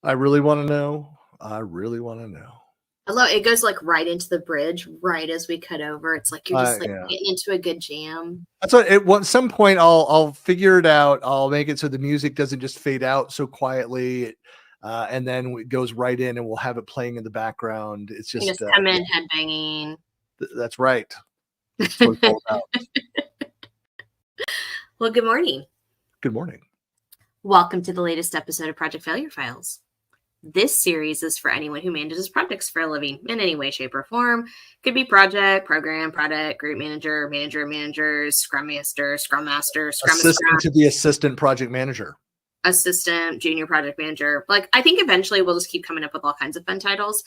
I really want to know. I really want to know. I love it. Goes like right into the bridge, right as we cut over. It's like you're just like getting into a good jam. That's what. At some point, I'll figure it out. I'll make it so the music doesn't just fade out so quietly, and then it goes right in, and we'll have it playing in the background. It's just, you just come in headbanging. That's right. That's what it's all about. Well, good morning. Good morning. Welcome to the latest episode of Project Failure Files. This series is for anyone who manages projects for a living in any way, shape, or form. Could be project, program, product, group manager, manager of managers, scrum master, assistant to the assistant project manager, assistant, junior project manager. Like, I think eventually we'll just keep coming up with all kinds of fun titles.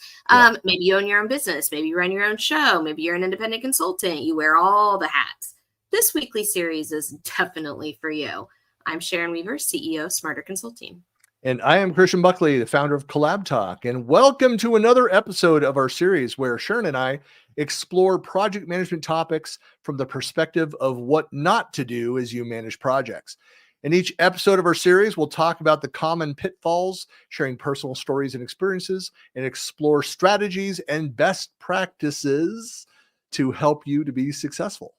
Maybe you own your own business. Maybe you run your own show. Maybe you're an independent consultant. You wear all the hats. This weekly series is definitely for you. I'm Sharon Weaver, CEO of Smarter Consulting. And I am Christian Buckley, the founder of Collab Talk. And welcome to another episode of our series where Sharon and I explore project management topics from the perspective of what not to do as you manage projects. In each episode of our series, we'll talk about the common pitfalls, sharing personal stories and experiences, and explore strategies and best practices to help you to be successful.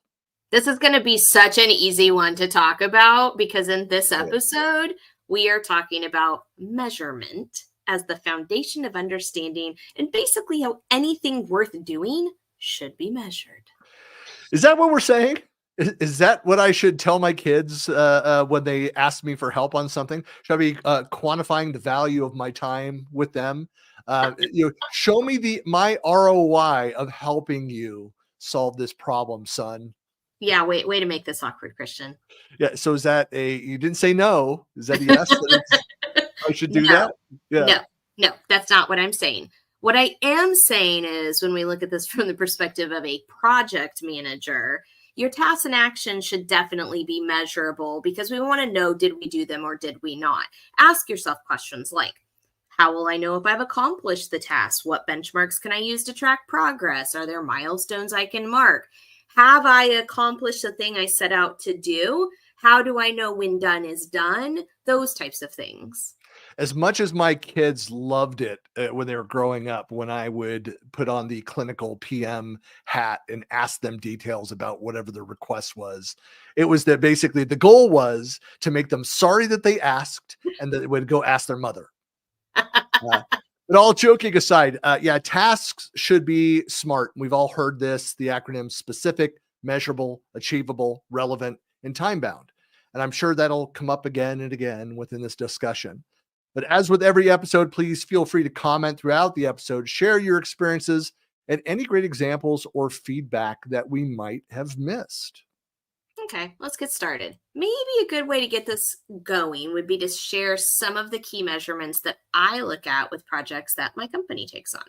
This is going to be such an easy one to talk about because in this episode, we are talking about measurement as the foundation of understanding and basically how anything worth doing should be measured. Is that what we're saying? Is that what I should tell my kids when they ask me for help on something? Should I be quantifying the value of my time with them? Show me my ROI of helping you solve this problem, son. Yeah, way to make this awkward, Christian. Yeah, so is that you didn't say no? Is that a yes? I should do that? Yeah. No, that's not what I'm saying. What I am saying is when we look at this from the perspective of a project manager, your tasks and actions should definitely be measurable because we want to know, did we do them or did we not? Ask yourself questions like, how will I know if I've accomplished the task? What benchmarks can I use to track progress? Are there milestones I can mark? Have I accomplished the thing I set out to do? How do I know when done is done? Those types of things. As much as my kids loved it when they were growing up, when I would put on the clinical PM hat and ask them details about whatever the request was, it was that basically the goal was to make them sorry that they asked and that they would go ask their mother. But all joking aside, tasks should be SMART. We've all heard this, the acronym specific, measurable, achievable, relevant, and time-bound. And I'm sure that'll come up again and again within this discussion. But as with every episode, please feel free to comment throughout the episode, share your experiences, and any great examples or feedback that we might have missed. Okay, let's get started. Maybe a good way to get this going would be to share some of the key measurements that I look at with projects that my company takes on.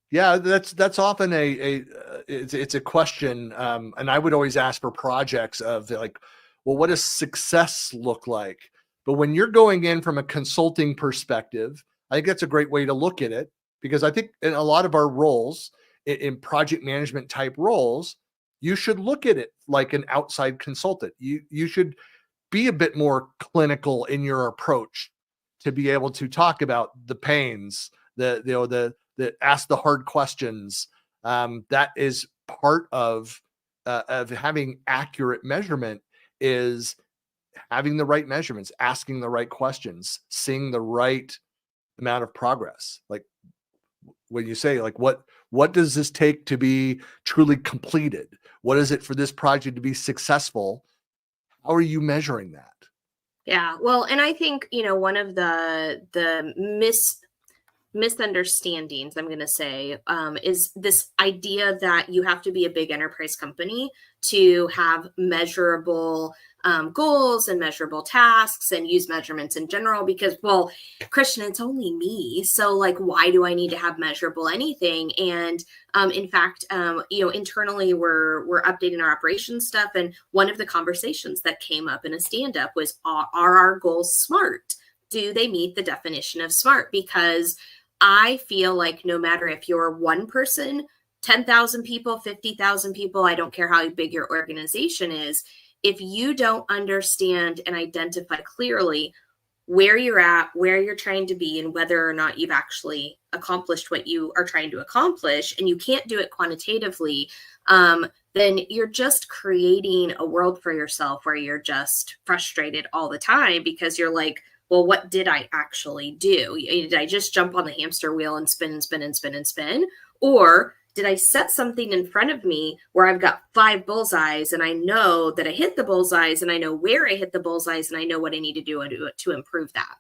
Yeah, that's often it's a question, and I would always ask for projects of like, well, what does success look like? But when you're going in from a consulting perspective, I think that's a great way to look at it because I think in a lot of our roles, in project management type roles, you should look at it like an outside consultant. You should be a bit more clinical in your approach to be able to talk about the pains, the ask the hard questions. That is part of having accurate measurement is having the right measurements, asking the right questions, seeing the right amount of progress. Like when you say like, what does this take to be truly completed? What is it for this project to be successful? How are you measuring that? Yeah, well, and I think, one of the misunderstandings, I'm going to say, is this idea that you have to be a big enterprise company to have measurable goals and measurable tasks and use measurements in general because, well, Christian, it's only me. So like, why do I need to have measurable anything? And in fact, internally we're updating our operations stuff. And one of the conversations that came up in a stand-up was, are our goals SMART? Do they meet the definition of SMART? Because I feel like no matter if you're one person, 10,000 people, 50,000 people, I don't care how big your organization is, if you don't understand and identify clearly where you're at, where you're trying to be, and whether or not you've actually accomplished what you are trying to accomplish, and you can't do it quantitatively, then you're just creating a world for yourself where you're just frustrated all the time because you're like, well, what did I actually do? Did I just jump on the hamster wheel and spin and spin and spin and spin? Or did I set something in front of me where I've got 5 bullseyes and I know that I hit the bullseyes and I know where I hit the bullseyes and I know what I need to do to improve that?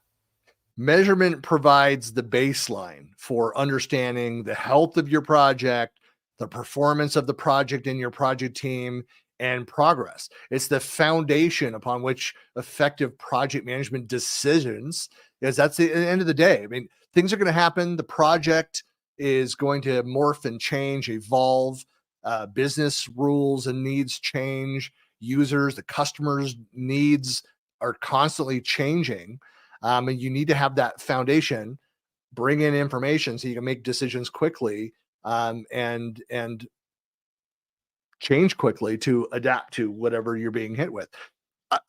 Measurement provides the baseline for understanding the health of your project, the performance of the project and your project team, and progress. It's the foundation upon which effective project management decisions, because that's the end of the day. I mean, things are going to happen. The project is going to morph and change, evolve. Business rules and needs change. Users, the customers' needs are constantly changing. And you need to have that foundation, bring in information so you can make decisions quickly, and change quickly to adapt to whatever you're being hit with.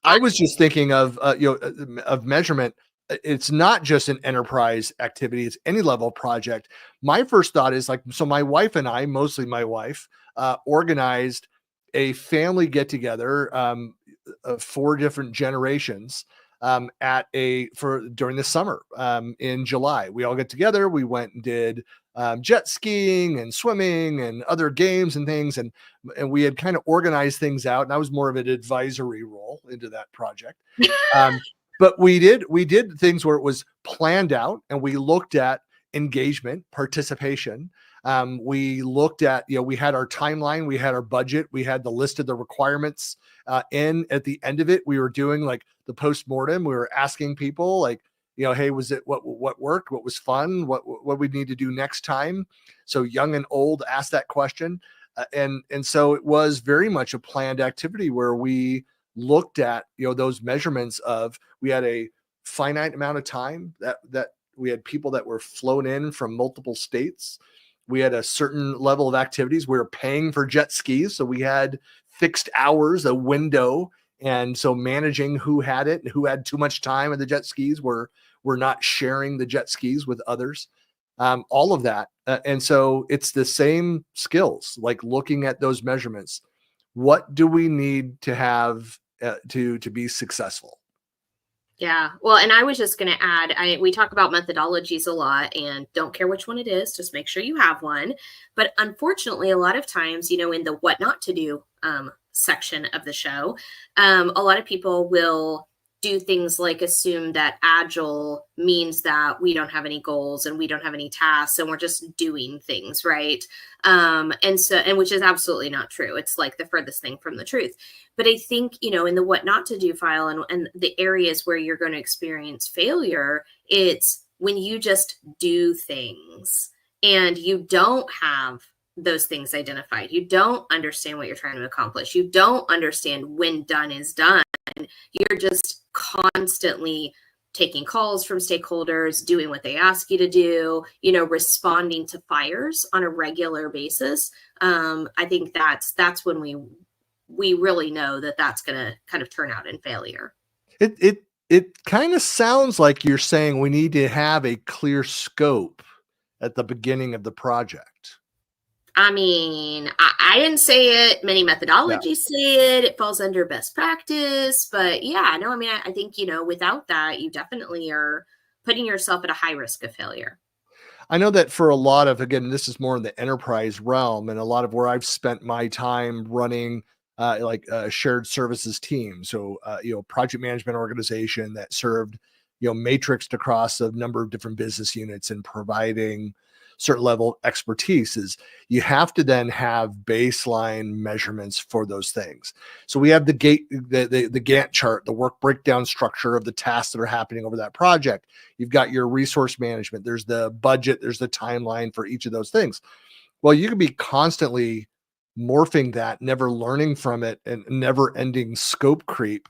I was just thinking of of measurement. It's not just an enterprise activity; it's any level project. My first thought is like, so my wife and I, mostly my wife, organized a family get together of 4 different generations during the summer in July. We all get together. We went and did jet skiing and swimming and other games and things, and we had kind of organized things out. And I was more of an advisory role into that project. But we did things where it was planned out, and we looked at engagement, participation. We looked at, we had our timeline, we had our budget, we had the list of the requirements. And at the end of it, we were doing like the post-mortem. We were asking people like, hey, was it what worked? What was fun? What we need to do next time? So young and old asked that question. And so it was very much a planned activity where we looked at, those measurements of, we had a finite amount of time that we had people that were flown in from multiple states. We had a certain level of activities. We were paying for jet skis. So we had fixed hours, a window. And so managing who had it and who had too much time at the jet skis, we're not sharing the jet skis with others. All of that. And so it's the same skills, like looking at those measurements. What do we need to have to be successful? Yeah. Well, and I was just going to add, we talk about methodologies a lot, and don't care which one it is, just make sure you have one. But unfortunately, a lot of times, in the what not to do section of the show, a lot of people will do things like assume that agile means that we don't have any goals and we don't have any tasks and we're just doing things, right? And which is absolutely not true. It's like the furthest thing from the truth. But I think, in the what not to do file and the areas where you're going to experience failure, it's when you just do things and you don't have those things identified. You don't understand what you're trying to accomplish. You don't understand when done is done. You're just constantly taking calls from stakeholders, doing what they ask you to do, responding to fires on a regular basis. I think that's when we really know that that's going to kind of turn out in failure. It kind of sounds like you're saying we need to have a clear scope at the beginning of the project. I mean, I didn't say it. Many methodologies say it. It falls under best practice. But yeah, no, I mean, I think, without that, you definitely are putting yourself at a high risk of failure. I know that for a lot of, again, this is more in the enterprise realm, and a lot of where I've spent my time running like a shared services team. So, project management organization that served, matrixed across a number of different business units and providing certain level of expertise. Is you have to then have baseline measurements for those things. So we have the Gantt chart, the work breakdown structure of the tasks that are happening over that project. You've got your resource management. There's the budget. There's the timeline for each of those things. Well, you can be constantly morphing that, never learning from it, and never ending scope creep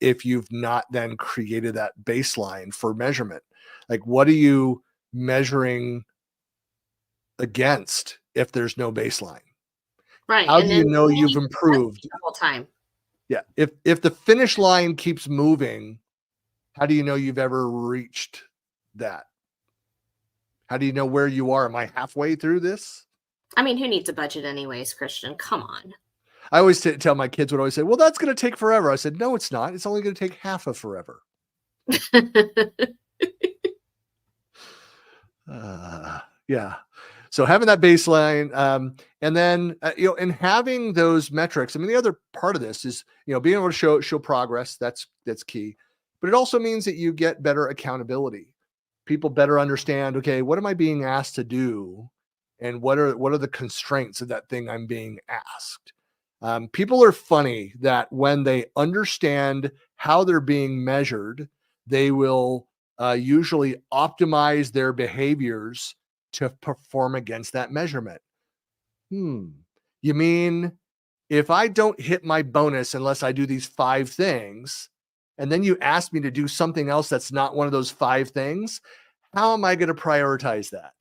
if you've not then created that baseline for measurement. Like, what are you measuring against if there's no baseline? Right. How do you know you've improved the whole time? Yeah. If the finish line keeps moving How do you know you've ever reached that? How do you know where you are? Am I halfway through this? I mean, who needs a budget anyways, Christian? Come on. I always tell my kids, would always say, well, that's going to take forever. I said, no, it's not. It's only going to take half of forever. Yeah. So having that baseline, and then and having those metrics. I mean, the other part of this is being able to show progress. That's key. But it also means that you get better accountability. People better understand. Okay, what am I being asked to do, and what are the constraints of that thing I'm being asked? People are funny that when they understand how they're being measured, they will usually optimize their behaviors to perform against that measurement. You mean if I don't hit my bonus unless I do these 5 things, and then you ask me to do something else that's not one of those 5 things, how am I going to prioritize that?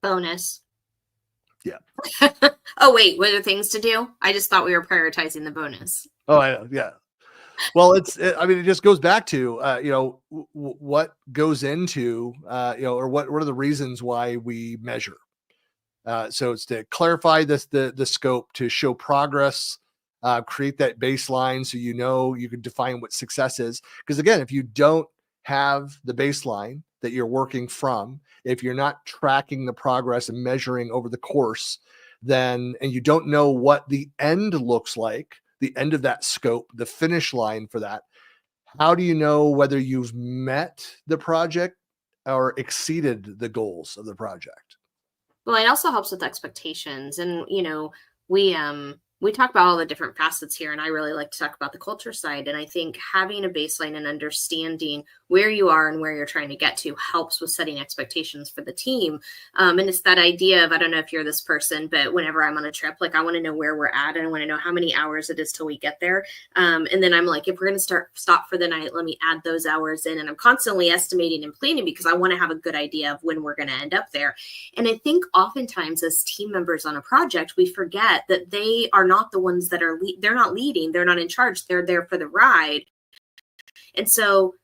Bonus. Yeah. Oh, wait, were there things to do? I just thought we were prioritizing the bonus. Oh, I know. Yeah. Well, it just goes back to, what goes into, or what are the reasons why we measure. So it's to clarify the scope, to show progress, create that baseline so you can define what success is. Because again, if you don't have the baseline that you're working from, if you're not tracking the progress and measuring over the course, and you don't know what the end looks like, the end of that scope, the finish line for that, how do you know whether you've met the project or exceeded the goals of the project? Well, it also helps with expectations. And, we talk about all the different facets here, and I really like to talk about the culture side. And I think having a baseline and understanding where you are and where you're trying to get to helps with setting expectations for the team. And it's that idea of, I don't know if you're this person, but whenever I'm on a trip, like I want to know where we're at, and I want to know how many hours it is till we get there. And then I'm like, if we're going to stop for the night, let me add those hours in. And I'm constantly estimating and planning because I want to have a good idea of when we're going to end up there. And I think oftentimes as team members on a project, we forget that they are not the ones that are they're not leading, they're not in charge, they're there for the ride. And so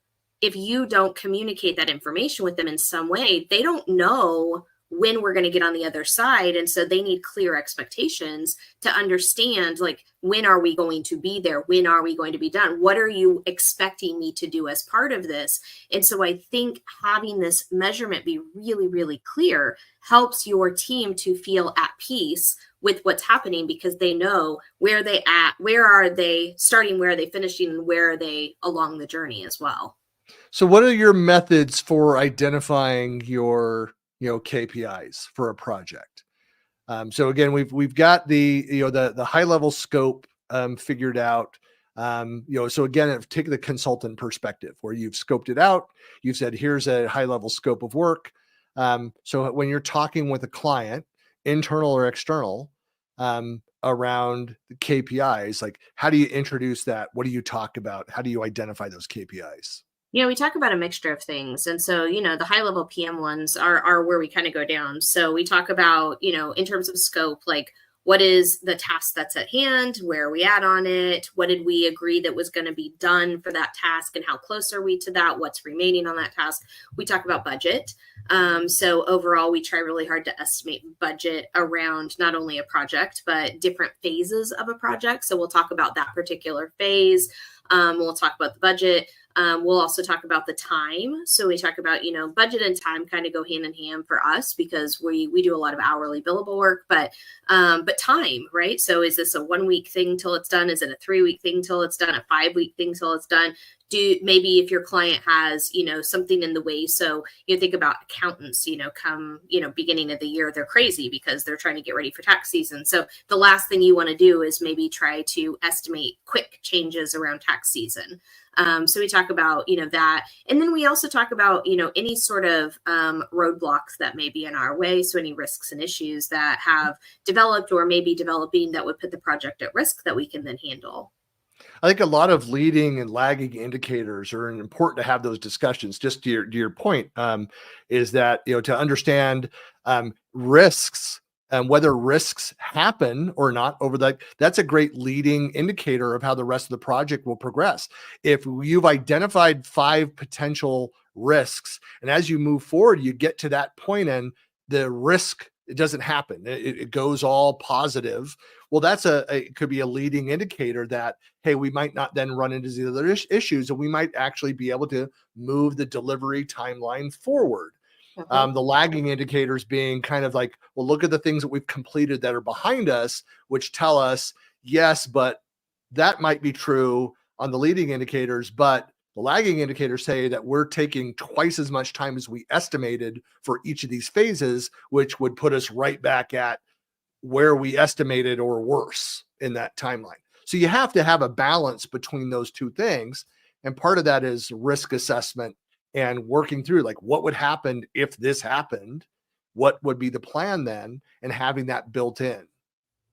if you don't communicate that information with them in some way, they don't know when we're going to get on the other side. And so they need clear expectations to understand, like, when are we going to be there? When are we going to be done? What are you expecting me to do as part of this? And so I think having this measurement be really, really clear helps your team to feel at peace with what's happening, because they know where they at, where are they starting, where are they finishing, and where are they along the journey as well. So what are your methods for identifying your KPIs for a project? So again, we've got the high level scope figured out. So again, take the consultant perspective where you've scoped it out. You've said, here's a high level scope of work. So when you're talking with a client, internal or external, around the KPIs, like how do you introduce that? What do you talk about? How do you identify those KPIs? We talk about a mixture of things. And so, the high level PM ones are where we kind of go down. So we talk about, in terms of scope, like what is the task that's at hand? Where are we at on it? What did we agree that was going to be done for that task? And how close are we to that? What's remaining on that task? We talk about budget. So overall, we try really hard to estimate budget around not only a project, but different phases of a project. So we'll talk about that particular phase. We'll talk about the budget. We'll also talk about the time. So we talk about, budget and time kind of go hand in hand for us because we do a lot of hourly billable work, but time, right? So is this a 1 week thing till it's done? Is it a 3 week thing till it's done? A 5 week thing till it's done? Maybe if your client has, something in the way. So you think about accountants, come, beginning of the year, they're crazy because they're trying to get ready for tax season. So the last thing you want to do is maybe try to estimate quick changes around tax season. So we talk about, that. And then we also talk about, any sort of roadblocks that may be in our way. So any risks and issues that have developed or may be developing that would put the project at risk that we can then handle. I think a lot of leading and lagging indicators are important to have those discussions. Just to your point, is that, to understand risks whether risks happen or not over that's a great leading indicator of how the rest of the project will progress. If you've identified 5 potential risks, and as you move forward, you get to that point and the risk, it doesn't happen. It goes all positive. Well, it could be a leading indicator that, hey, we might not then run into the other issues, and we might actually be able to move the delivery timeline forward. The lagging indicators being kind of like, well, look at the things that we've completed that are behind us, which tell us, yes, but that might be true on the leading indicators, but the lagging indicators say that we're taking twice as much time as we estimated for each of these phases, which would put us right back at where we estimated or worse in that timeline. So you have to have a balance between those two things. And part of that is risk assessment and working through, like, what would happen if this happened? What would be the plan then? And having that built in.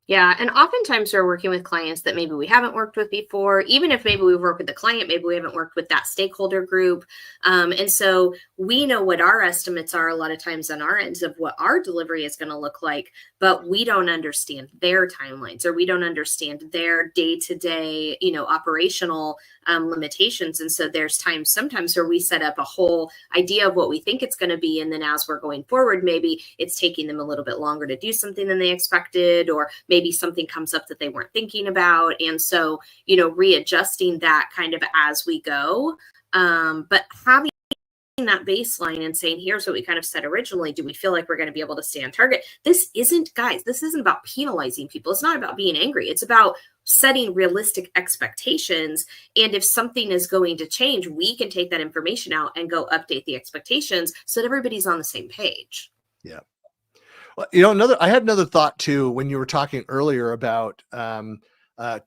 Yeah. And oftentimes we're working with clients that maybe we haven't worked with before. Even if maybe we've worked with the client, maybe we haven't worked with that stakeholder group. And so we know what our estimates are a lot of times on our ends of what our delivery is going to look like, but we don't understand their timelines, or we don't understand their day-to-day, operational limitations. And so there's times sometimes where we set up a whole idea of what we think it's going to be. And then as we're going forward, maybe it's taking them a little bit longer to do something than they expected, or maybe something comes up that they weren't thinking about. And so, readjusting that kind of as we go. But having that baseline and saying, here's what we kind of said originally. Do we feel like we're going to be able to stay on target? This isn't about penalizing people. It's not about being angry. It's about setting realistic expectations. And if something is going to change, we can take that information out and go update the expectations so that everybody's on the same page. Yeah. Well, I had another thought too, when you were talking earlier about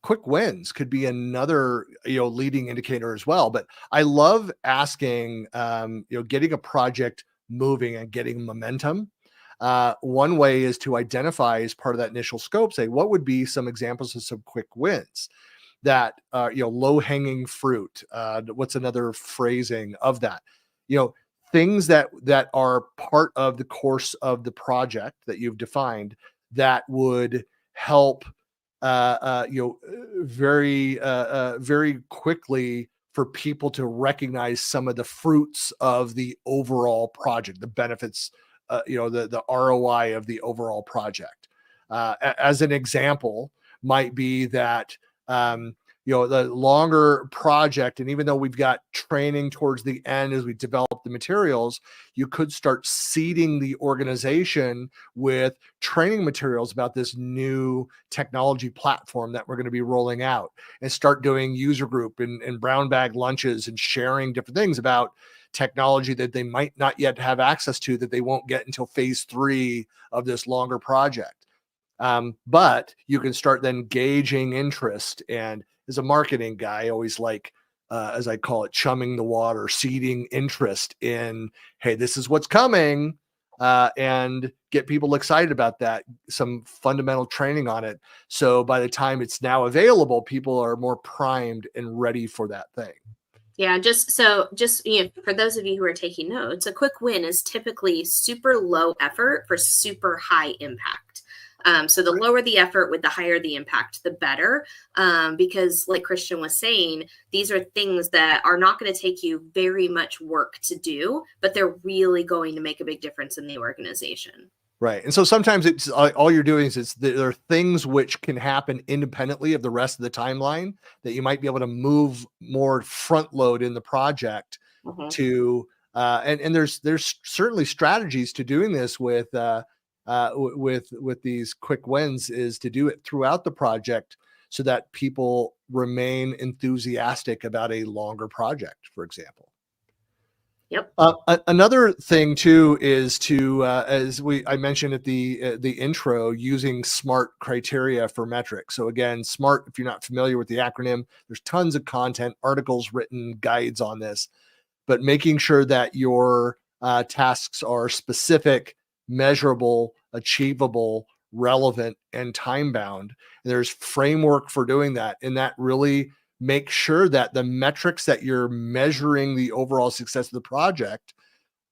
quick wins could be another, leading indicator as well. But I love asking, getting a project moving and getting momentum. One way is to identify, as part of that initial scope, say, what would be some examples of some quick wins that, low hanging fruit. What's another phrasing of that? Things that are part of the course of the project that you've defined that would help, very quickly for people to recognize some of the fruits of the overall project, the benefits, the ROI of the overall project. As an example, might be that, the longer project, and even though we've got training towards the end as we develop the materials, you could start seeding the organization with training materials about this new technology platform that we're going to be rolling out, and start doing user group and brown bag lunches and sharing different things about technology that they might not yet have access to, that they won't get until phase 3 of this longer project. But you can start then gauging interest. And as a marketing guy, I always like, as I call it, chumming the water, seeding interest in, hey, this is what's coming, and get people excited about that, some fundamental training on it. So by the time it's now available, people are more primed and ready for that thing. Yeah, just for those of you who are taking notes, a quick win is typically super low effort for super high impact. So the lower the effort with the higher the impact, the better. Because like Christian was saying, these are things that are not going to take you very much work to do, but they're really going to make a big difference in the organization. Right. And so sometimes it's all you're doing is there are things which can happen independently of the rest of the timeline that you might be able to move more front load in the project to, and there's certainly strategies to doing this with these quick wins, is to do it throughout the project so that people remain enthusiastic about a longer project, for example. Yep. Another thing too is to, I mentioned at the intro, using SMART criteria for metrics. So again, SMART, if you're not familiar with the acronym, there's tons of content, articles written, guides on this, but making sure that your tasks are specific, measurable, achievable, relevant, and time bound. And there's framework for doing that, and that really make sure that the metrics that you're measuring the overall success of the project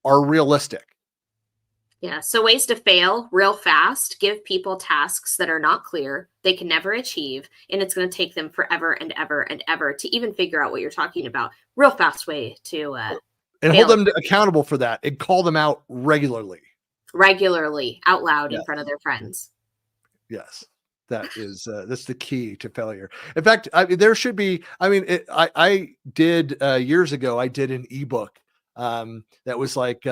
are realistic. Yeah. So ways to fail real fast, give people tasks that are not clear, they can never achieve, and it's going to take them forever and ever and ever to even figure out what you're talking about. Real fast way to And hold fail them accountable for that and call them out regularly. regularly out loud Yeah. in front of their friends. Yes. That's the key to failure. In fact, there should be, I did years ago, I did an ebook that was like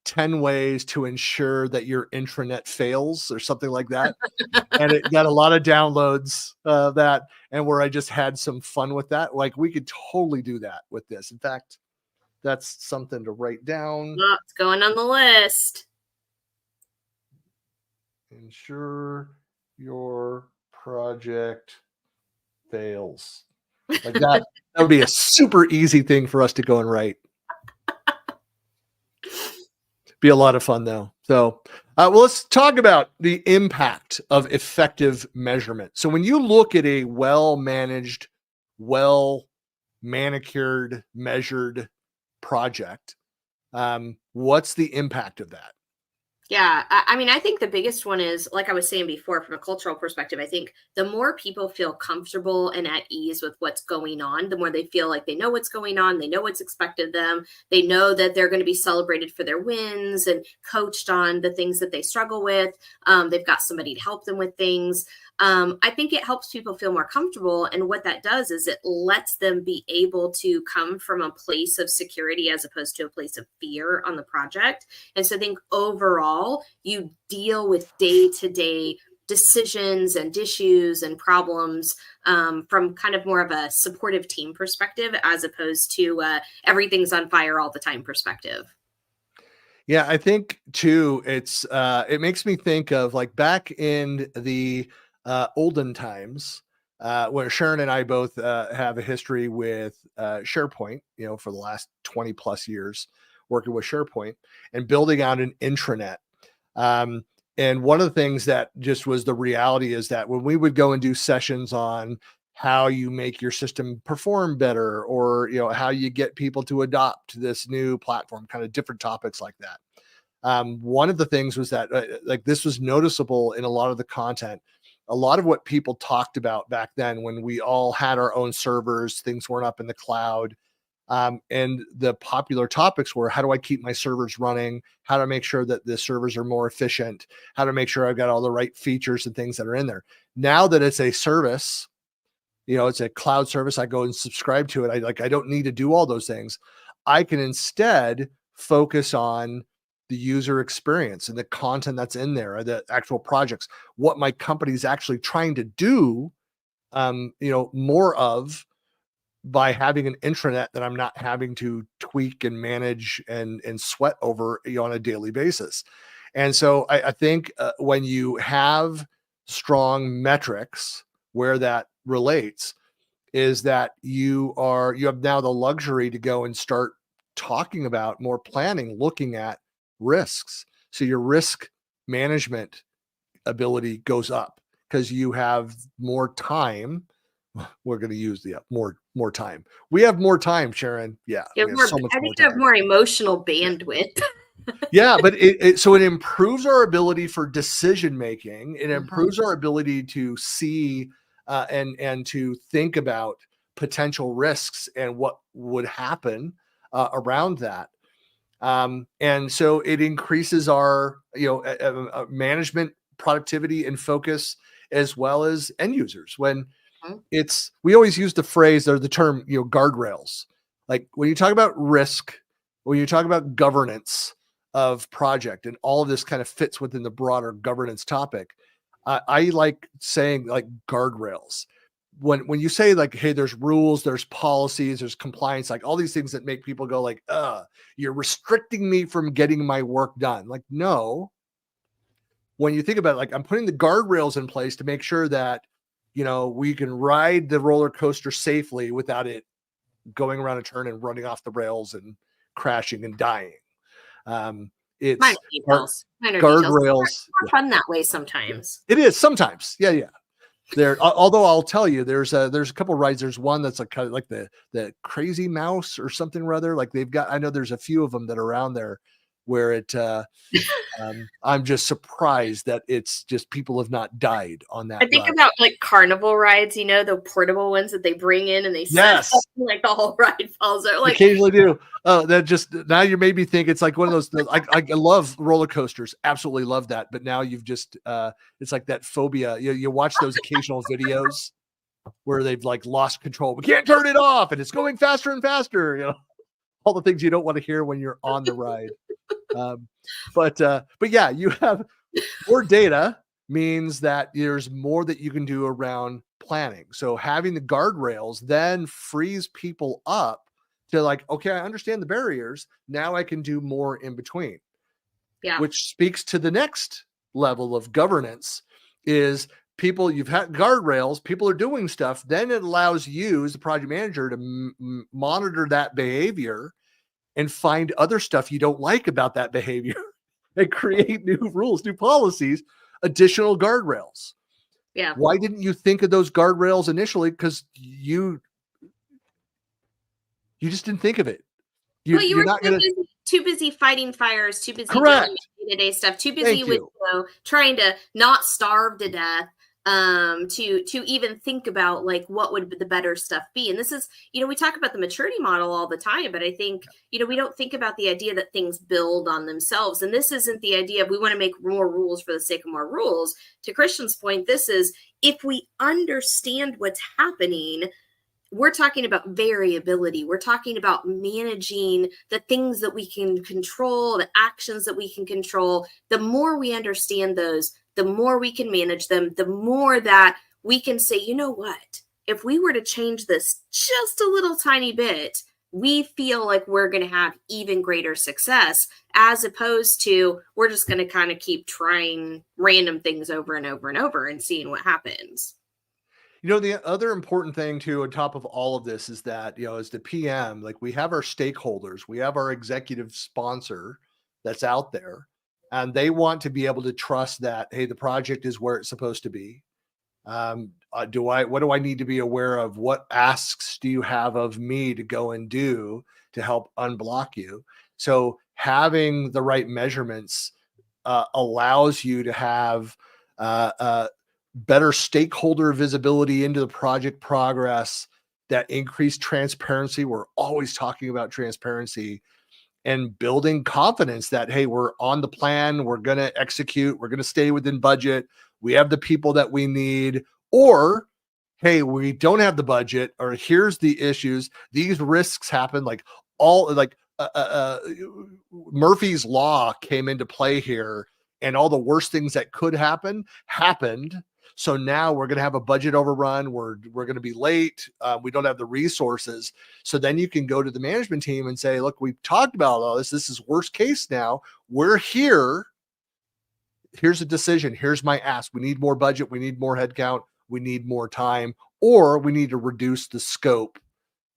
10 ways to ensure that your intranet fails or something like that. And it got a lot of downloads that, and where I just had some fun with that. Like we could totally do that with this. In fact, that's something to write down. Oh, it's going on the list. Ensure your project fails. Like that would be a super easy thing for us to go and write. Be a lot of fun though. So, well, let's talk about the impact of effective measurement. So when you look at a well-managed, well-manicured, measured project, what's the impact of that? Yeah, I mean, I think the biggest one is, like I was saying before, from a cultural perspective, I think the more people feel comfortable and at ease with what's going on, the more they feel like they know what's going on, they know what's expected of them, they know that they're going to be celebrated for their wins and coached on the things that they struggle with. They've got somebody to help them with things. I think it helps people feel more comfortable. And what that does is it lets them be able to come from a place of security as opposed to a place of fear on the project. And so I think overall, you deal with day-to-day decisions and issues and problems from kind of more of a supportive team perspective, as opposed to everything's on fire all the time perspective. Yeah, I think too, it makes me think of like back in the olden times, where Sharon and I both have a history with SharePoint, for the last 20 plus years working with SharePoint and building out an intranet. And one of the things that just was the reality is that when we would go and do sessions on how you make your system perform better, or how you get people to adopt this new platform, kind of different topics like that. One of the things was that like this was noticeable in a lot of the content. A lot of what people talked about back then when we all had our own servers, things weren't up in the cloud. And the popular topics were, how do I keep my servers running? How to make sure that the servers are more efficient? How to make sure I've got all the right features and things that are in there. Now that it's a service, it's a cloud service, I go and subscribe to it. I don't need to do all those things. I can instead focus on the user experience and the content that's in there, the actual projects, what my company is actually trying to do, more of, by having an intranet that I'm not having to tweak and manage and sweat over on a daily basis. And so I think when you have strong metrics, where that relates is that you have now the luxury to go and start talking about more planning, looking at risks. So your risk management ability goes up because you have more time. We're going to use the more time. We have more time, Sharon. Yeah, we have so much I more think you have time. more emotional bandwidth. Yeah, but so it improves our ability for decision making. It improves our ability to see and to think about potential risks and what would happen around that. And so it increases our management productivity and focus, as well as end users. When we always use the phrase or the term, guardrails. Like when you talk about risk, when you talk about governance of project, and all of this kind of fits within the broader governance topic, I like saying like guardrails. When you say like, hey, there's rules, there's policies, there's compliance, like all these things that make people go like, you're restricting me from getting my work done. Like, no. When you think about it, like I'm putting the guardrails in place to make sure that we can ride the roller coaster safely without it going around a turn and running off the rails and crashing and dying. It's Minor details. guardrails. More fun that way sometimes. It is sometimes. Yeah. There, although I'll tell you, there's a couple rides. There's one that's like kind of like the Crazy Mouse or something or other. Like they've got, I know there's a few of them that are around there where I'm just surprised that it's just people have not died on that I think ride. about like carnival rides, the portable ones that they bring in and they set Yes. up, like the whole ride falls over. Like, Occasionally do. Oh, that just now you made me think it's like one of those. I love roller coasters, absolutely love that. But now you've just it's like that phobia. You watch those occasional videos where they've like lost control. We can't turn it off, and it's going faster and faster. All the things you don't want to hear when you're on the ride. But yeah, you have more data means that there's more that you can do around planning. So having the guardrails then frees people up to like, okay, I understand the barriers. Now I can do more in between. yeah, Which speaks to the next level of governance is people, you've had guardrails, people are doing stuff. Then it allows you as the project manager to monitor that behavior and find other stuff you don't like about that behavior and create new rules, new policies, additional guardrails. yeah. Why didn't you think of those guardrails initially? Because you just didn't think of it. Well, you You're were not going to. too busy fighting fires, too busy dealing Correct. with day-to-day stuff, too busy Thank with you. trying to not starve to death, to even think about like what would the better stuff be. And this is, we talk about the maturity model all the time, but I think, we don't think about the idea that things build on themselves. And this isn't the idea of we want to make more rules for the sake of more rules. To Christian's point, this is if we understand what's happening, we're talking about variability. We're talking about managing the things that we can control, the actions that we can control. The more we understand those, the more we can manage them, the more that we can say, you know what, if we were to change this just a little tiny bit, we feel like we're going to have even greater success, as opposed to we're just going to kind of keep trying random things over and over and over and seeing what happens. The other important thing too, on top of all of this, is that, as the PM, like we have our stakeholders, we have our executive sponsor that's out there, and they want to be able to trust that, hey, the project is where it's supposed to be. What do I need to be aware of? What asks do you have of me to go and do to help unblock you? So having the right measurements allows you to have better stakeholder visibility into the project progress, that increased transparency. We're always talking about transparency and building confidence that, hey, we're on the plan, we're going to execute, we're going to stay within budget, we have the people that we need, or hey, we don't have the budget, or here's the issues, these risks happen, like Murphy's Law came into play here, and all the worst things that could happen happened. So now we're going to have a budget overrun. We're going to be late. We don't have the resources. So then you can go to the management team and say, look, we've talked about all this. This is worst case now. We're here. Here's a decision. Here's my ask. We need more budget. We need more headcount. We need more time, or we need to reduce the scope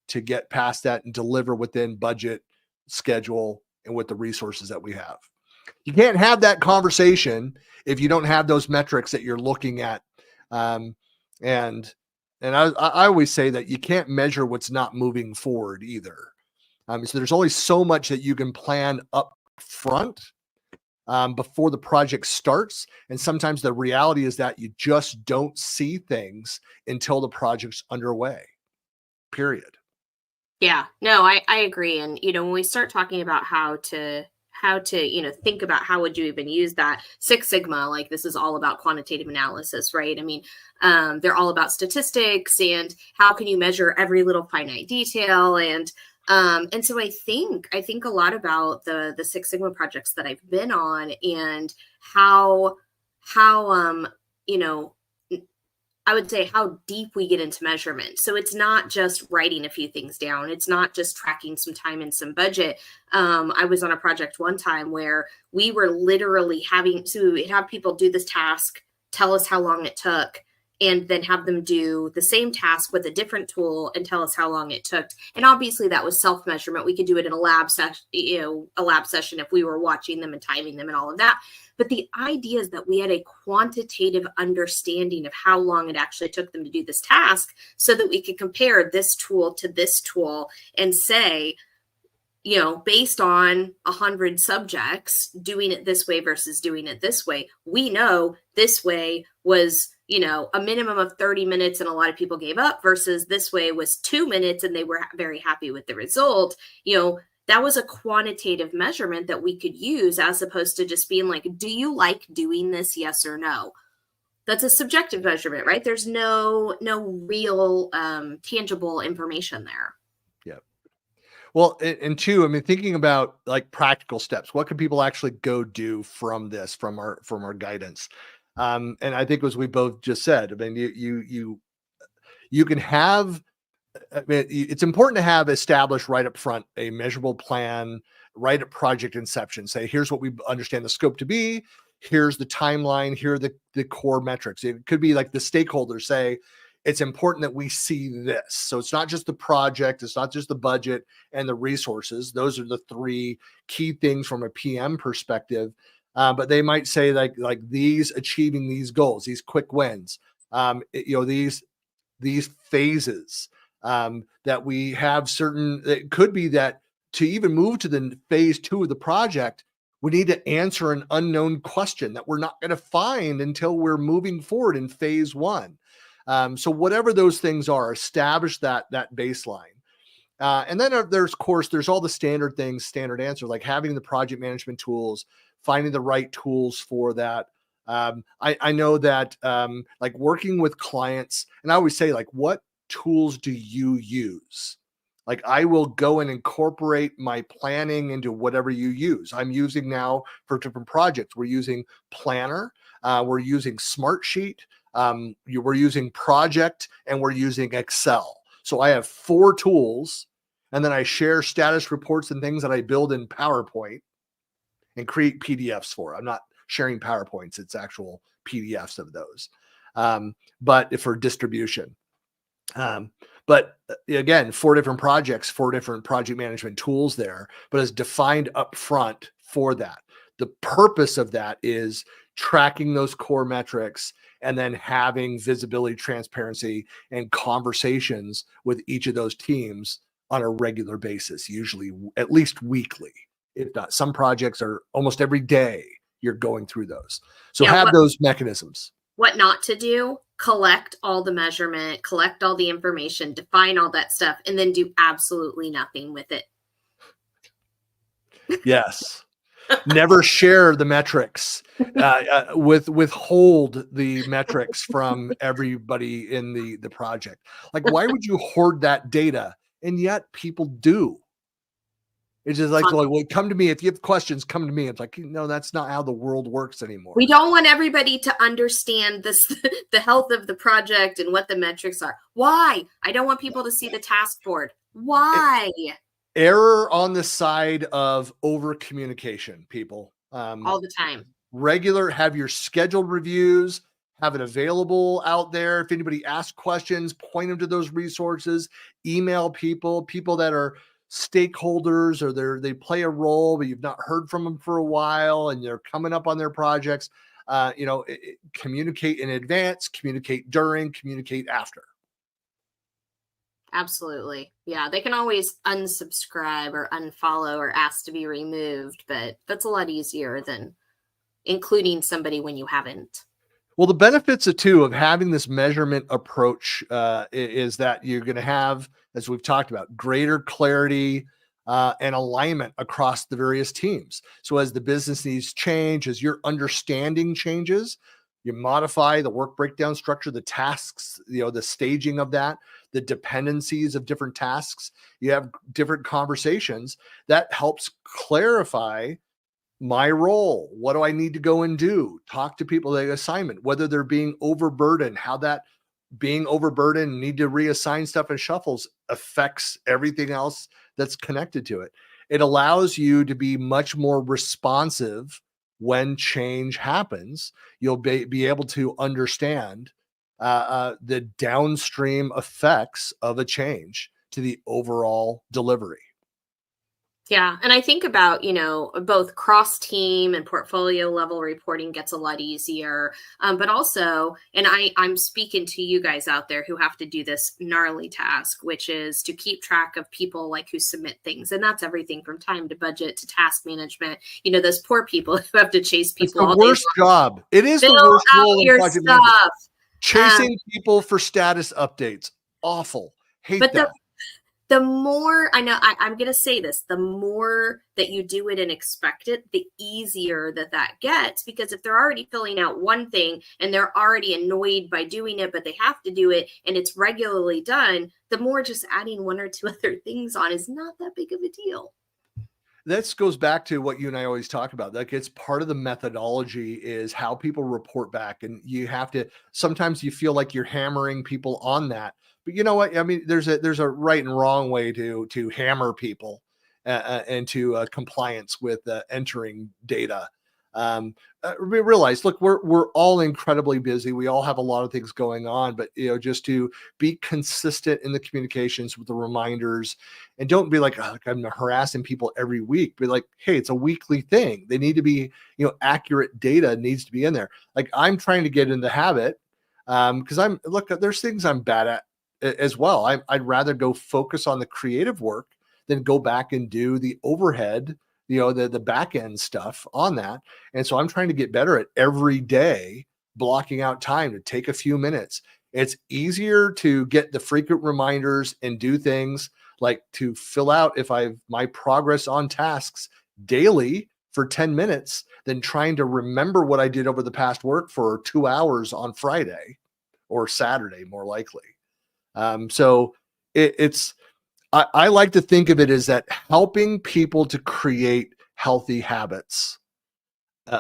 to get past that and deliver within budget, schedule, and with the resources that we have. You can't have that conversation if you don't have those metrics that you're looking at. And I always say that you can't measure what's not moving forward either. So there's only so much that you can plan up front before the project starts. And sometimes the reality is that you just don't see things until the project's underway, period. Yeah, no, I agree. And, when we start talking about how to, think about how would you even use that Six Sigma, like this is all about quantitative analysis, right? I mean, they're all about statistics and how can you measure every little finite detail. And so I think a lot about the Six Sigma projects that I've been on, and how I would say how deep we get into measurement. So it's not just writing a few things down. It's not just tracking some time and some budget. I was on a project one time where we were literally having to have people do this task, tell us how long it took, and then have them do the same task with a different tool and tell us how long it took. And obviously that was self-measurement. We could do it in a lab session, if we were watching them and timing them and all of that. But the idea is that we had a quantitative understanding of how long it actually took them to do this task, so that we could compare this tool to this tool and say, based on 100 subjects, doing it this way versus doing it this way, we know this way was, a minimum of 30 minutes and a lot of people gave up, versus this way was 2 minutes and they were very happy with the result. That was a quantitative measurement that we could use, as opposed to just being like, do you like doing this? Yes or no. That's a subjective measurement, right? There's no real tangible information there. Yeah. Well, and two, I mean, thinking about like practical steps, what can people actually go do from this, from our guidance? And I think, as we both just said, I mean, you can have, I mean, it's important to have established right up front a measurable plan right at project inception. Say, here's what we understand the scope to be. Here's the timeline. Here are the core metrics. It could be like the stakeholders say, it's important that we see this. So it's not just the project. It's not just the budget and the resources. Those are the three key things from a PM perspective. But they might say like these, achieving these goals, these quick wins, these phases, that we have certain, it could be that to even move to the phase 2 of the project, we need to answer an unknown question that we're not going to find until we're moving forward in phase 1. So whatever those things are, establish that baseline. And then there's all the standard things, standard answers, like having the project management tools, finding the right tools for that. I know that like working with clients, and I always say, like, what tools do you use? Like, I will go and incorporate my planning into whatever you use. I'm using now for different projects. We're using Planner, we're using Smartsheet, we're using Project, and we're using Excel. So I have 4 tools, and then I share status reports and things that I build in PowerPoint and create PDFs for. I'm not sharing PowerPoints, it's actual PDFs of those, but for distribution. But again, 4 different projects, 4 different project management tools there, but it's defined up front for that. The purpose of that is tracking those core metrics and then having visibility, transparency, and conversations with each of those teams on a regular basis, usually at least weekly. If not, some projects are almost every day you're going through those. So have those mechanisms. What not to do: collect all the measurement, collect all the information, define all that stuff, and then do absolutely nothing with it. Yes. Never share the metrics, withhold the metrics from everybody in the project. Like, why would you hoard that data? And yet people do. It's just like, well, come to me. If you have questions, come to me. It's like, no, that's not how the world works anymore. We don't want everybody to understand this, the health of the project and what the metrics are. Why? I don't want people to see the task board. Why? Error on the side of over communication, people. All the time. Have your scheduled reviews, have it available out there. If anybody asks questions, point them to those resources, email people that are stakeholders, or they play a role, but you've not heard from them for a while and they're coming up on their projects. Communicate in advance, communicate during, communicate after. Absolutely. Yeah. They can always unsubscribe or unfollow or ask to be removed, but that's a lot easier than including somebody when you haven't. Well, the benefits of having this measurement approach is that you're going to have, as we've talked about, greater clarity and alignment across the various teams. So as the business needs change, as your understanding changes, you modify the work breakdown structure, the tasks, the staging of that, the dependencies of different tasks. You have different conversations that helps clarify my role. What do I need to go and do? Talk to people, the assignment, whether they're being overburdened, how that being overburdened, need to reassign stuff and shuffles affects everything else that's connected to it. It allows you to be much more responsive when change happens. You'll be able to understand the downstream effects of a change to the overall delivery. Yeah. And I think about, both cross team and portfolio level reporting gets a lot easier. But also, and I'm speaking to you guys out there who have to do this gnarly task, which is to keep track of people like who submit things. And that's everything from time to budget to task management. Those poor people who have to chase It's people the all day worst long. job. It is the Fill worst out role in your project management. stuff. Chasing people for status updates. Awful. Hate But that. the more I know, I'm going to say this, the more that you do it and expect it, the easier that gets, because if they're already filling out one thing and they're already annoyed by doing it, but they have to do it and it's regularly done, the more just adding one or two other things on is not that big of a deal. This goes back to what you and I always talk about. Like, it's part of the methodology is how people report back. And you have to, sometimes you feel like you're hammering people on that, but you know what? I mean, there's a right and wrong way to hammer people into compliance with entering data. We realize, look, we're all incredibly busy. We all have a lot of things going on, but just to be consistent in the communications with the reminders, and don't be like, oh, I'm harassing people every week. Be like, hey, it's a weekly thing. They need to be, accurate data needs to be in there. Like, I'm trying to get in the habit because there's things I'm bad at as well. I'd rather go focus on the creative work than go back and do the overhead, the back end stuff on that. And so I'm trying to get better at every day blocking out time to take a few minutes. It's easier to get the frequent reminders and do things like to fill out if I've my progress on tasks daily for 10 minutes than trying to remember what I did over the past work for 2 hours on Friday or Saturday, more likely. So it's I like to think of it as that helping people to create healthy habits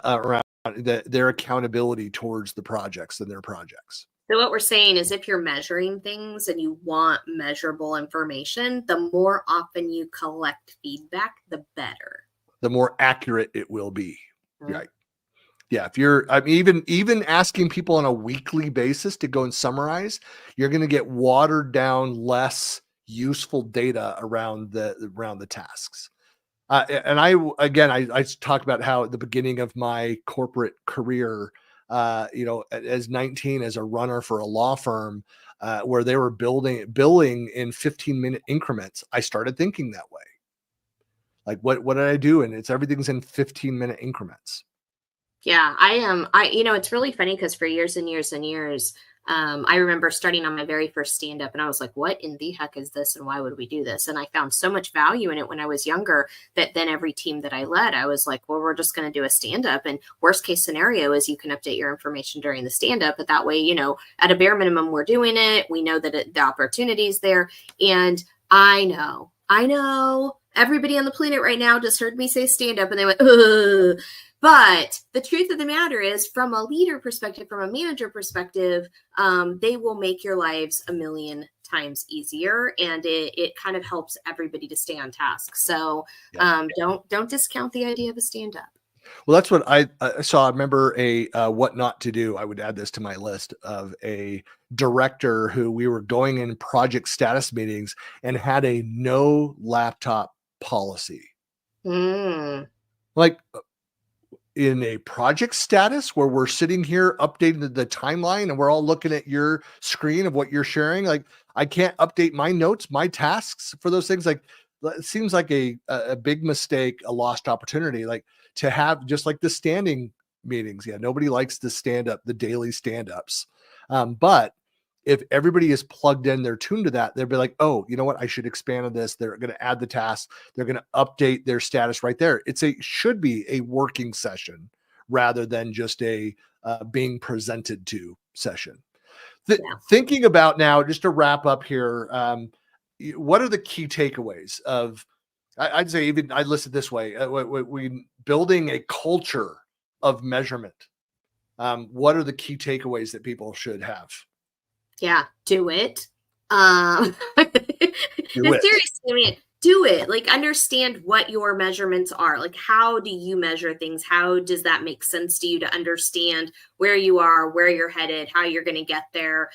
around their accountability towards the projects and their projects. So what we're saying is if you're measuring things and you want measurable information, the more often you collect feedback, the better. The more accurate it will be. Mm-hmm. Right. Yeah. Even asking people on a weekly basis to go and summarize, you're going to get watered down, less useful data around the tasks. And I talk about how at the beginning of my corporate career, as 19 as a runner for a law firm, where they were billing in 15-minute increments, I started thinking that way. Like, what did I do? And everything's in 15-minute increments. Yeah, it's really funny because for years and years and years, I remember starting on my very first stand up and I was like, what in the heck is this? And why would we do this? And I found so much value in it when I was younger that then every team that I led, I was like, well, we're just going to do a stand up. And worst case scenario is you can update your information during the stand up. But that way, at a bare minimum, we're doing it. We know that the opportunity is there. And I know everybody on the planet right now just heard me say stand up and they went, ugh. But the truth of the matter is, from a leader perspective, from a manager perspective, they will make your lives a million times easier, and it kind of helps everybody to stay on task. So don't discount the idea of a stand-up. Well, that's what I saw. I remember a what not to do. I would add this to my list of a director who we were going in project status meetings and had a no laptop policy. Like, in a project status where we're sitting here updating the timeline and we're all looking at your screen of what you're sharing. Like, I can't update my notes, my tasks for those things. Like, it seems like a big mistake, a lost opportunity, like to have just like the standing meetings. Yeah. Nobody likes the daily stand-ups. But if everybody is plugged in, they're tuned to that, they'll be like, oh, you know what? I should expand on this. They're going to add the task. They're going to update their status right there. Should be a working session rather than just a being presented to session. Thinking about now, just to wrap up here, what are the key takeaways of, I'd say even I list it this way, we building a culture of measurement. What are the key takeaways that people should have? Yeah, do it. Seriously, I mean, do it. Like, understand what your measurements are. Like, how do you measure things? How does that make sense to you to understand where you are, where you're headed, how you're going to get there?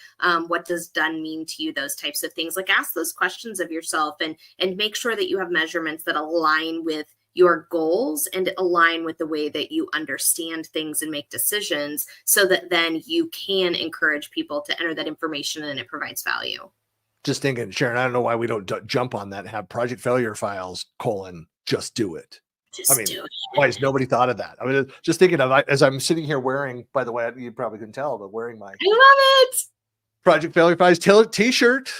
What does done mean to you? Those types of things. Like, ask those questions of yourself, and make sure that you have measurements that align with your goals and align with the way that you understand things and make decisions, so that then you can encourage people to enter that information and it provides value. Just thinking, Sharon, I don't know why we don't jump on that and have project failure files, just do it. I Just mean, do it. why has nobody thought of that? I mean, just thinking of, as I'm sitting here wearing, by the way, you probably couldn't tell, but wearing my I love it. project failure files t-shirt,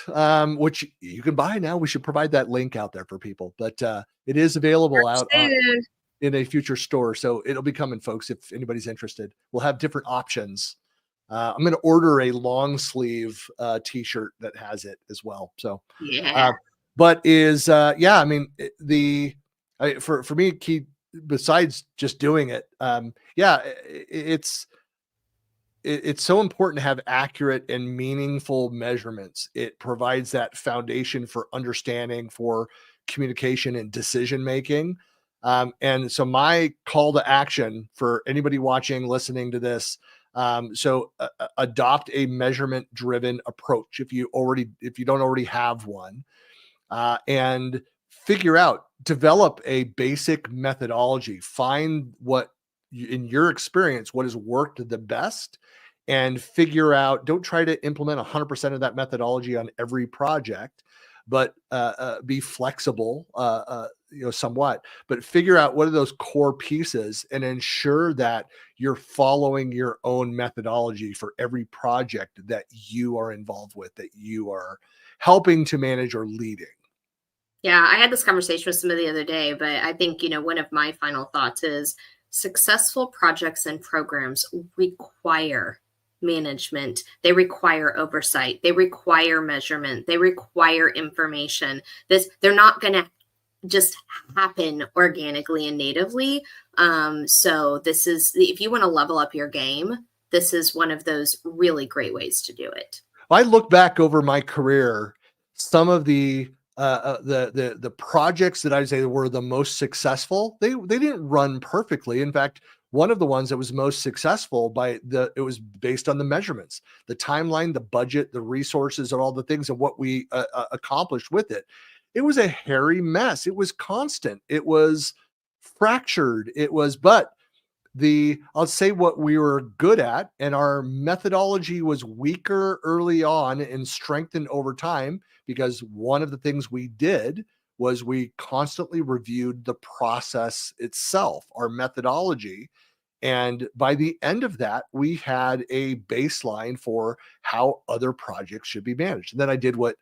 which you can buy now. We should provide that link out there for people, but it is available out in a future store. So it'll be coming, folks, if anybody's interested. We'll have different options. I'm going to order a long sleeve t-shirt that has it as well. So, Yeah. but yeah, I mean, for me, key, besides just doing it, yeah, it's so important to have accurate and meaningful measurements. It provides that foundation for understanding, for communication and decision making. And so my call to action for anybody watching, listening to this, adopt a measurement driven approach if you don't already have one, and develop a basic methodology. Find in your experience, what has worked the best, and figure out, don't try to implement 100% of that methodology on every project, but be flexible, somewhat, but figure out what are those core pieces and ensure that you're following your own methodology for every project that you are involved with, that you are helping to manage or leading. Yeah, I had this conversation with somebody the other day, but I think, one of my final thoughts is successful projects and programs require management. They require oversight. They require measurement. They require information. They're not going to just happen organically and natively. So this is, if you want to level up your game, this is one of those really great ways to do it. If I look back over my career, some of the projects that I'd say were the most successful, they didn't run perfectly. In fact, one of the ones that was most successful it was based on the measurements, the timeline, the budget, the resources, and all the things, and what we accomplished with it. It was a hairy mess. It was constant. It was fractured. But I'll say what we were good at, and our methodology was weaker early on and strengthened over time, because one of the things we did was we constantly reviewed the process itself, our methodology. And by the end of that, we had a baseline for how other projects should be managed. And then I did what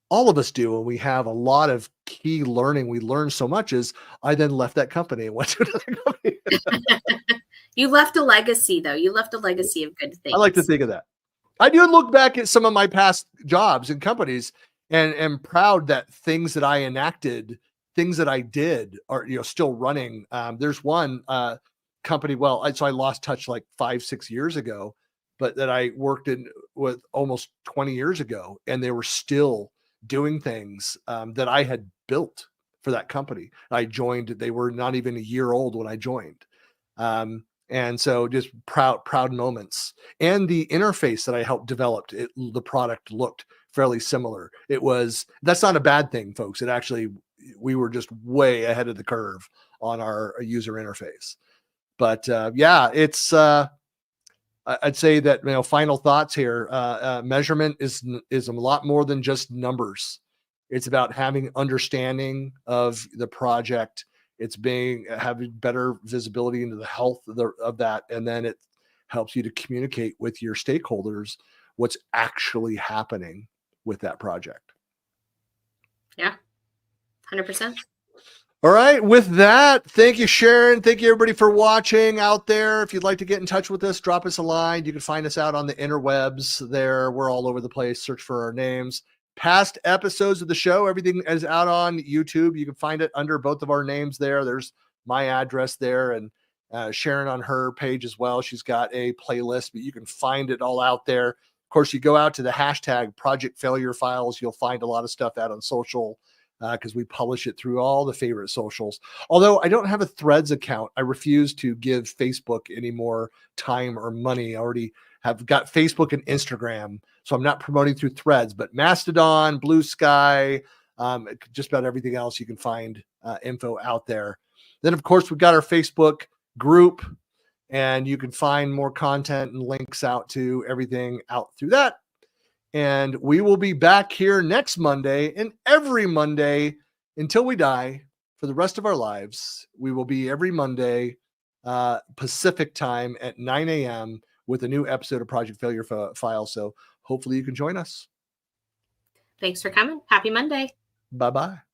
all of us do, and we have a lot of key learning. We learned so much, is I then left that company and went to another company. You left a legacy, though. You left a legacy of good things. I like to think of that. I do look back at some of my past jobs and companies, and am proud that things that I enacted, things that I did, are still running. There's one company. So I lost touch like 5-6 years ago, but that I worked in with almost 20 years ago, and they were still doing things that I had built for that company. I joined, they were not even a year old when I joined. And so just proud moments. And the interface that I helped develop, the product looked fairly similar. That's not a bad thing, folks. It actually, we were just way ahead of the curve on our user interface. But yeah, I'd say that, final thoughts here. Measurement is a lot more than just numbers. It's about having understanding of the project. It's having better visibility into the health of that, and then it helps you to communicate with your stakeholders what's actually happening with that project. Yeah, 100%. All right. With that, thank you, Sharon. Thank you, everybody, for watching out there. If you'd like to get in touch with us, drop us a line. You can find us out on the interwebs there. We're all over the place. Search for our names. Past episodes of the show, everything is out on YouTube. You can find it under both of our names there. There's my address there, and Sharon on her page as well. She's got a playlist, but you can find it all out there. Of course, you go out to the hashtag Project Failure Files. You'll find a lot of stuff out on social. because we publish it through all the favorite socials. Although I don't have a Threads account, I refuse to give Facebook any more time or money. I already have got Facebook and Instagram, so I'm not promoting through Threads, but Mastodon, Blue Sky, just about everything else you can find info out there. Then, of course, we've got our Facebook group, and you can find more content and links out to everything out through that. And we will be back here next Monday and every Monday until we die for the rest of our lives. We will be every Monday Pacific time at 9 a.m. with a new episode of Project Failure File. So hopefully you can join us. Thanks for coming. Happy Monday. Bye-bye.